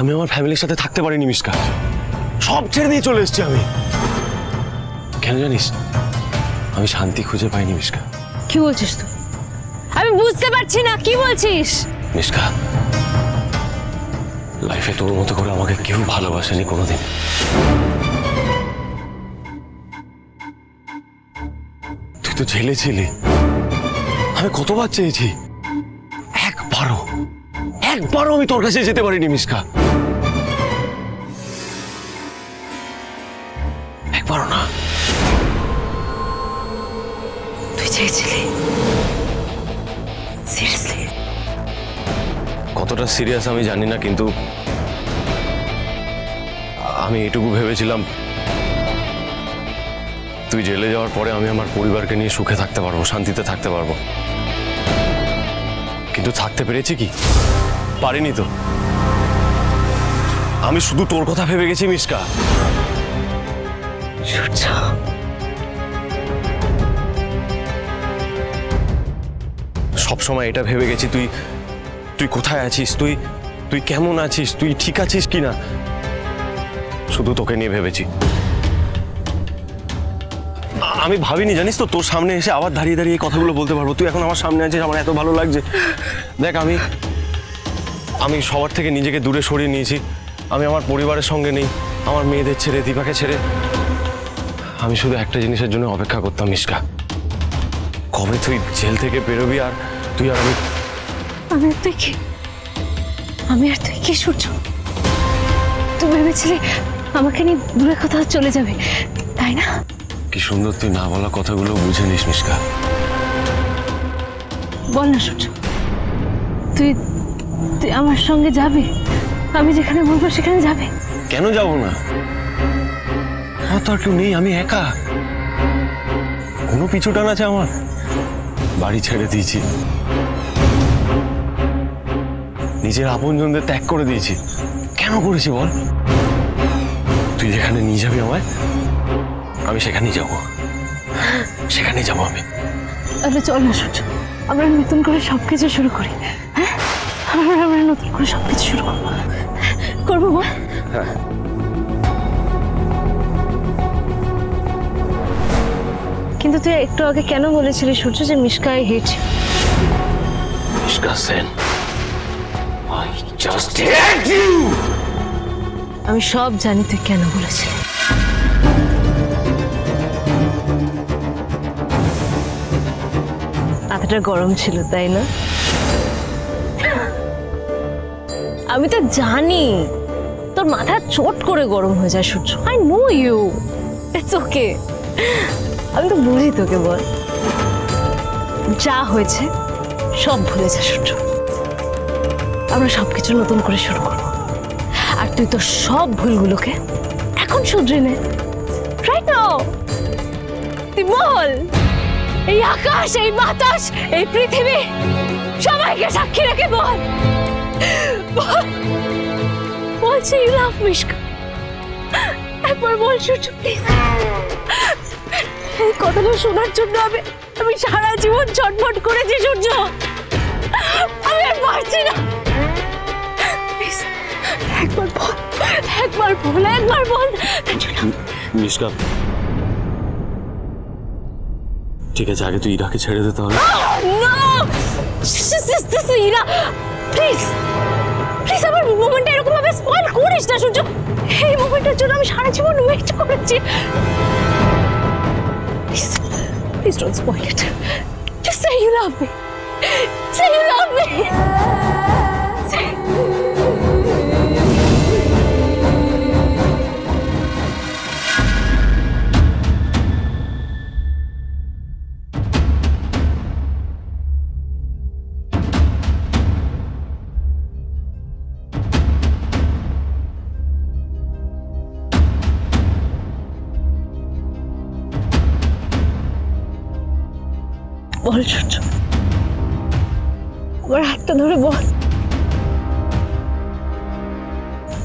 আমি আমার ফ্যামিলির সাথে থাকতে পারিনি মিশকা, সব ছেড়ে দিয়ে চলে এসেছি আমি। কেন জানিস? আমি শান্তি খুঁজে পাইনি মিশকা। কি বলছিস তুই? আমি বুঝতে পারছি না, কি বলছিস? মিশকা, লাইফে তোর মতো করে আমাকে কেউ ভালোবাসেনি কোনোদিন। তুই তো জেলে ছিলি, আমি কতবার চেয়েছি, একবারও আমি তোর কাছে যেতে পারিনি মিশকা, একবারও না। তুই চেয়েছিলি? সিরিয়াসলি? কতটা সিরিয়াস আমি জানি না, কিন্তু আমি এটুকু ভেবেছিলাম তুই জেলে যাওয়ার পরে আমি আমার পরিবারকে নিয়ে সুখে থাকতে পারবো, শান্তিতে থাকতে পারবো। কিন্তু থাকতে পেরেছি কি? পারিনি তো। আমি শুধু তোর কথা ভেবে গেছি মিশকা। সবসময় এটা ভেবে গেছি তুই তুই কোথায় আছিস, তুই কেমন আছিস, তুই ঠিক আছিস কিনা, শুধু তোকে নিয়ে ভেবেছি। আমি ভাবিনি জানিস তো তোর সামনে এসে আবার দাঁড়িয়ে দাঁড়িয়ে এই কথাগুলো বলতে পারবো। তুই এখন আমার সামনে আছিস, আমার এত ভালো লাগছে। দেখ, আমি সবার থেকে নিজেকে দূরে সরিয়ে নিয়েছি। আমি আমার পরিবারের সঙ্গে নেই, আমার মেয়েদের ছেড়ে, দীপাকে ছেড়ে। আমি শুধু একটা জিনিসের জন্য অপেক্ষা করতাম মিশকা, কবে তুই জেল থেকে বেরোবি আর তুই আর আমি। আমি আর তুই কি সূর্য? তুই ভেবেছিলি আমাকে নিয়ে দূরে কোথাও চলে যাবে, তাই না? কি সুন্দর তুই না বলা কথাগুলো বুঝে নিস মিশকা। বল না সূর্য, তুই আমার সঙ্গে যাবে? আমি যেখানে বলবো সেখানে যাবে? কেন যাব না? আমার তো আর কেউ নেই, আমি একা। কোনো পিছু টান আছে আমার? বাড়ি ছেড়ে দিয়েছি, নিজের আপনজনদের ত্যাগ করে দিয়েছি। কেন করেছি বল? তুই যেখানে নিয়ে যাবি আমায়, আমি সেখানেই যাব, সেখানেই যাব আমি। তাহলে চল না সূর্য, আমরা নতুন করে সবকিছু শুরু করি। হ্যাঁ, আমরা নতুন করে সবকিছু শুরু করবো। বল। হ্যাঁ, কিন্তু তুই একটু আগে কেন বলেছিলি সূর্য যে Mishka I hate you? Mishka Sen, I just hate you! আমি সব জানি তুই কেন বলেছিলি। মাথাটা গরম ছিল, তাই না? আমি তো জানি তোর মাথা চট করে গরম হয়ে যায় Surya. I know you, it's okay. আমি তো বুঝি তোকে। বল, যা হয়েছে সব ভুলে যা সূর্য, আমরা সবকিছু নতুন করে শুরু করব। আর তুই তো সব ভুলগুলোকে এখন শুধরে নে, রাইট নাও। তুই বল, এই আকাশ, এই বাতাস, এই পৃথিবী সবাইকে সাক্ষী রেখে বল, বলছি ইউ লাভ মিশকা। একবার বল সূর্য প্লিজ। এই কথাটা শোনার জন্য আমি সারা জীবন ছটফট করেছি সূর্য। আমি আর পারছি না। একবার বল, একবার বল, একবার বল। মিশকা, ঠিক আছে, আগে তুই ইরাকে ছেড়ে দে তাহলে। ইরা, প্লিজ প্লিজ, আমার মোমেন্টটা এরকম ভাবে স্পয়েল করিস না সূর্য। এই মোমেন্টের জন্য আমি সারা জীবন ওয়েট করেছি। Please don't spoil it. Just say you love me, say you love me. বল সূর্য, আমার হাতটা ধরে বল।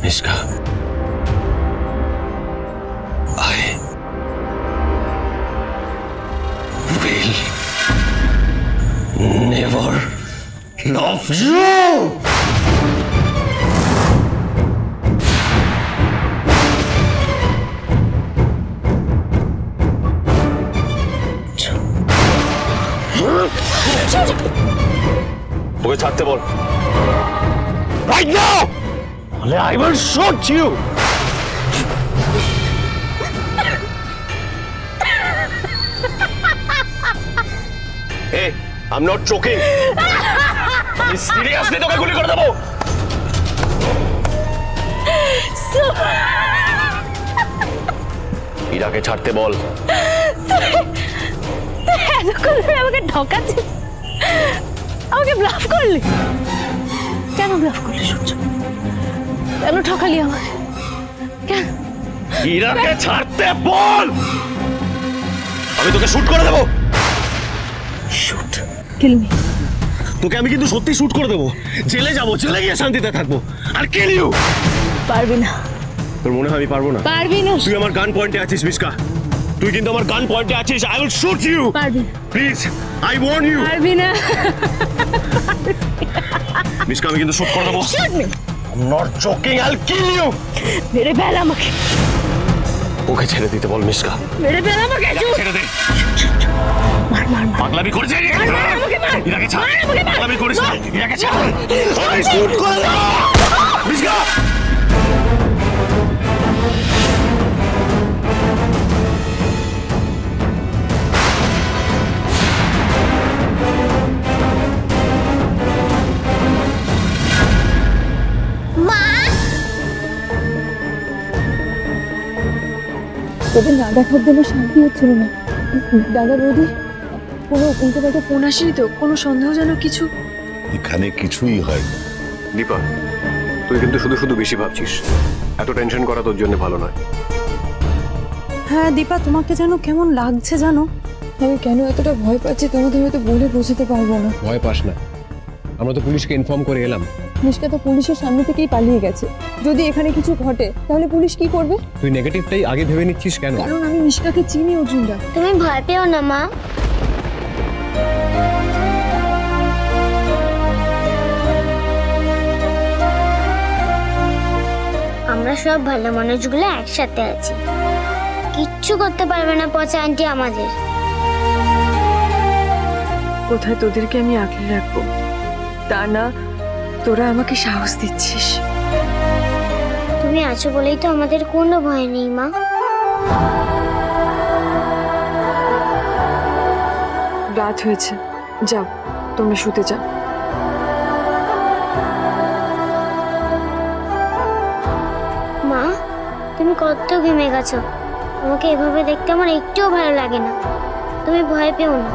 Mishka, I will never love you! ছাড়তে বল রাইট নাও, তাহলে I will shoot you. Hey, I'm not joking. আমি সিরিয়াসলি তোকে গুলি করে দেবো। ইরাকে ছাড়তে বল। এতক্ষণ ধরে আমাকে ঠকাচ্ছিস, আমাকে ব্লাফ করলি। কেন ব্লাফ করলি সূর্য? কেন ঠকালি আমাকে? কেন? ইরাকে ছাড়তে বল, আমি তোকে শুট করে দেবো। শুট কিল মি। তোকে আমি কিন্তু সত্যি শুট করে দেবো, জেলে যাবো, জেলে গিয়ে শান্তিতে থাকবো আর কিল ইউ। পারবি না। তোর মনে হয় আমি পারবো না? পারবি না। তুই আমার গান পয়েন্টে আছিস মিশকা, তুই কিন্তু আমার গান পয়েন্টে আছিস। I will shoot you. পারবি না। Please, I warn you. পারবি না। মিশকা, আমি কিন্তু শুট করে দেবো। Shoot me. I am not joking, I will kill you. মেরে ফেল আমাকে। ওকে ছেড়ে দিতে বল মিশকা। মেরে ফেল আমাকে। ছেড়ে দে। মার মার মার। পাগলামি করেছিস? আমাকে মার। ইরাকে ছাড়। আমাকে মার। পাগলামি করিস না, ইরাকে ছাড়। আমি শুট করে দেবো মিশকা। তোদের না দেখা অব্দি আমার শান্তি হচ্ছিল না। দাদা বৌদি কোনো উল্টো পাল্টা ফোন আসেনি তো? কোনো সন্দেহজনক কিছু? এখানে কিছুই হয়। দীপা, তুই কিন্তু শুধু শুধু বেশি ভাবছিস, এত টেনশন করা তোর জন্য ভালো নয়। হ্যাঁ দীপা, তোমাকে যেন কেমন লাগছে জানো? আমি কেন এতটা ভয় পাচ্ছি তোমাদের হয়তো বলে বোঝাতে পারবো না। ভয় পাস না, আমরা তো পুলিশকে ইনফর্ম করে এলাম। নিষ্কা তো পুলিশের সামনে থেকেই পালিয়ে গেছে। যদি এখানে কিছু ঘটে তাহলে পুলিশ কি করবে? তুই নেগেটিভটাই আগে ভেবে নিচ্ছিস কেন? কারণ আমি নিষ্কাকে চিনি অর্জুনদা। তুমি ভয় পেও না মা, আমরা সব ভালো মানুষগুলো একসাথে আছি, কিচ্ছু করতে পারবে না পচা আন্টি আমাদের। কোথায় তোদেরকে আমি আগলে রাখবো, তা না তোরা আমাকে সাহস দিচ্ছিস। তুমি আছো বলেই তো আমাদের কোনো ভয় নেই মা। রাত হয়েছে, যাও তোমরা শুতে যাও। মা, তুমি কত ঘেমে গেছো, তোমাকে এভাবে দেখতে আমার একটুও ভালো লাগে না। তুমি ভয় পেও না।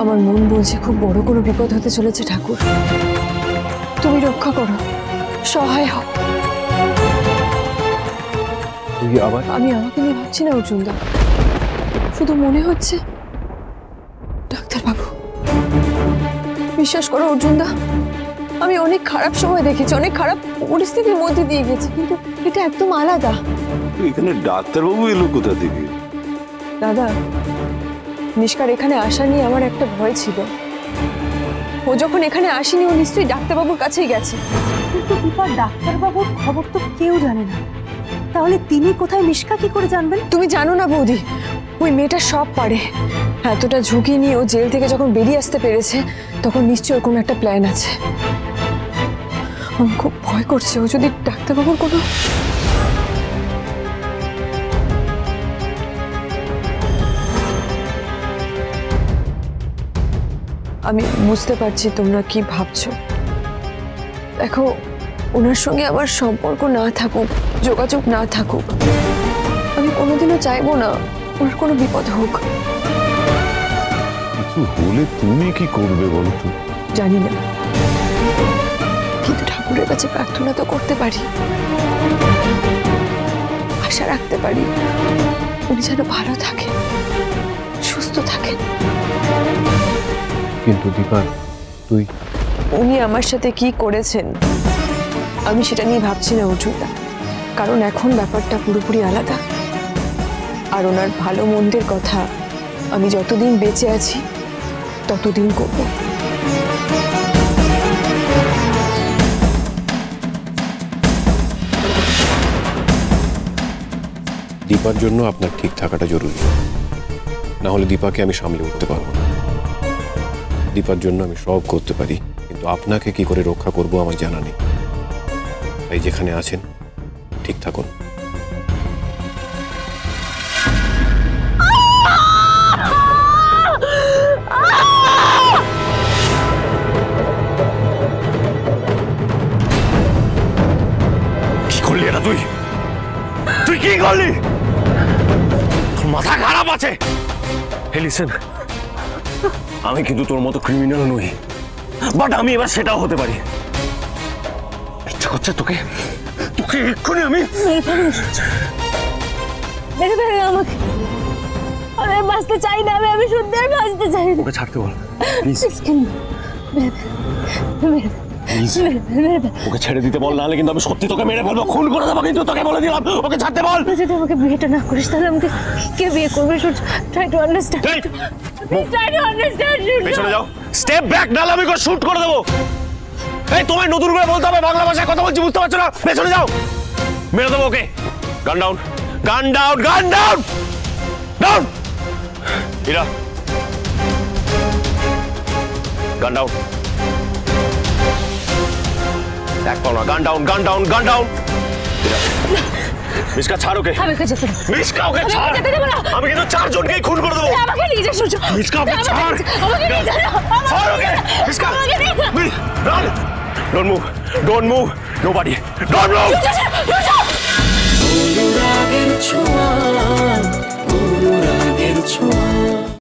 আমার মন বলছে খুব বড় কোনো বিপদ হতে চলেছে ঠাকুর, তুমি রক্ষা করো, সহায় হও। তুই আবার? আমি আমাকে নিয়ে ভাবছি না অর্জুনদা, শুধু মনে হচ্ছে ডাক্তারবাবু। বিশ্বাস করো অর্জুনদা, আমি অনেক খারাপ সময় দেখেছি, অনেক খারাপ পরিস্থিতির মধ্যে দিয়ে গেছি, কিন্তু এটা একদম আলাদা। এখানে ডাক্তারবাবু এলো কোথা থেকে? দাদা, নিষ্কার এখানে আসা নিয়ে আমার একটা ভয় ছিল। ও যখন এখানে আসেনি, ও নিশ্চয়ই ডাক্তারবাবুর কাছেই গেছে। কিন্তু দীপা, ডাক্তারবাবুর খবর তো কেউ জানে না, তাহলে তিনি কোথায় নিষ্কা কি করে জানবেন? তুমি জানো না বৌদি, ওই মেয়েটা সব পারে। এতটা ঝুঁকি নিয়ে ও জেল থেকে যখন বেরিয়ে আসতে পেরেছে, তখন নিশ্চয়ই ওর কোনো একটা প্ল্যান আছে। আমার খুব ভয় করছে, ও যদি ডাক্তারবাবুর কোনো... আমি বুঝতে পারছি তোমরা কি ভাবছো। দেখো, ওনার সঙ্গে আমার সম্পর্ক না থাকুক, যোগাযোগ না থাকুক, আমি কোনোদিনও চাইবো না ওনার কোনো বিপদ হোক। কিছু হলে তুমি কি করবে বলো তো? জানি না, কিন্তু ঠাকুরের কাছে প্রার্থনা তো করতে পারি, আশা রাখতে পারি উনি যেন ভালো থাকেন, সুস্থ থাকেন। কিন্তু দীপা, তুই... উনি আমার সাথে কি করেছেন আমি সেটা নিয়ে ভাবছি না অর্জুনদা, কারণ এখন ব্যাপারটা পুরোপুরি আলাদা। আর ওনার ভালো মন্দের কথা আমি যতদিন বেঁচে আছি ততদিন করব। দীপার জন্য আপনার ঠিক থাকাটা জরুরি, না হলে দীপাকে আমি সামলে উঠতে পারবো না। দীপার জন্য আমি সব করতে পারি, কিন্তু আপনাকে কি করে রক্ষা করব আমার জানা নেই। তাই যেখানে আছেন ঠিক থাকুন। কি করলি এটা তুই? তুই কি করলি? তোর মাথা খারাপ আছে। হে লিসেন, আমি কিন্তু তোর মতো ক্রিমিনাল নই, বাট আমি এবার সেটাও হতে পারি। ইচ্ছা করছে তোকে তোকে এক্ষুনি আমি মেরে ফেলে আমাকে। আমি আর বাঁচতে চাই না, আমি সত্যি আর বাঁচতে চাই না। ওকে ছাড়তে বল প্লিজ। ওকে ছেড়ে দিতে বল, নাহলে কিন্তু আমি সত্যি তোকে মেরে ফেলবো, খুন করে দেবো। কিন্তু তোকে বলে দিলাম ওকে ছাড়তে বল। যদি আমাকে বিয়েটা না করিস তাহলে আমাকে কে বিয়ে করবে? Try to understand. Try to understand. পেছনে যাও, স্টেপ ব্যাক, নাহলে আমি শুট করে দেবো। এই তোমায় নতুন করে বলতে হবে, বাংলা ভাষায় কথা বলছি, বুঝতে পারছো না? পেছনে যাও, মেরে দেবো ওকে। গান ডাউন, গান ডাউন, গান ডাউন, ডাউন। ইরা, গান ডাউন। এক পাও না, গান ডাউন, গান ডাউন, গান ডাউন। মিশকা ছাড় ওকে। আমি ওকে যেতে দেবো। মিশকা ওকে আমি ছাড়। ওকে যেতে দেবো না। আমি কিন্তু চারজনকেই খুন করে দেবো। আমাকে নিয়ে যা সূর্য। মিশকা ওকে ছাড়। আমাকে নিয়ে যা। ছাড় ওকে। মিশকা, আমাকে নিয়ে যা। run. Don't move. Don't move. Nobody. Don't move. অনুরাগের ছোঁয়া, অনুরাগের ছোঁয়া।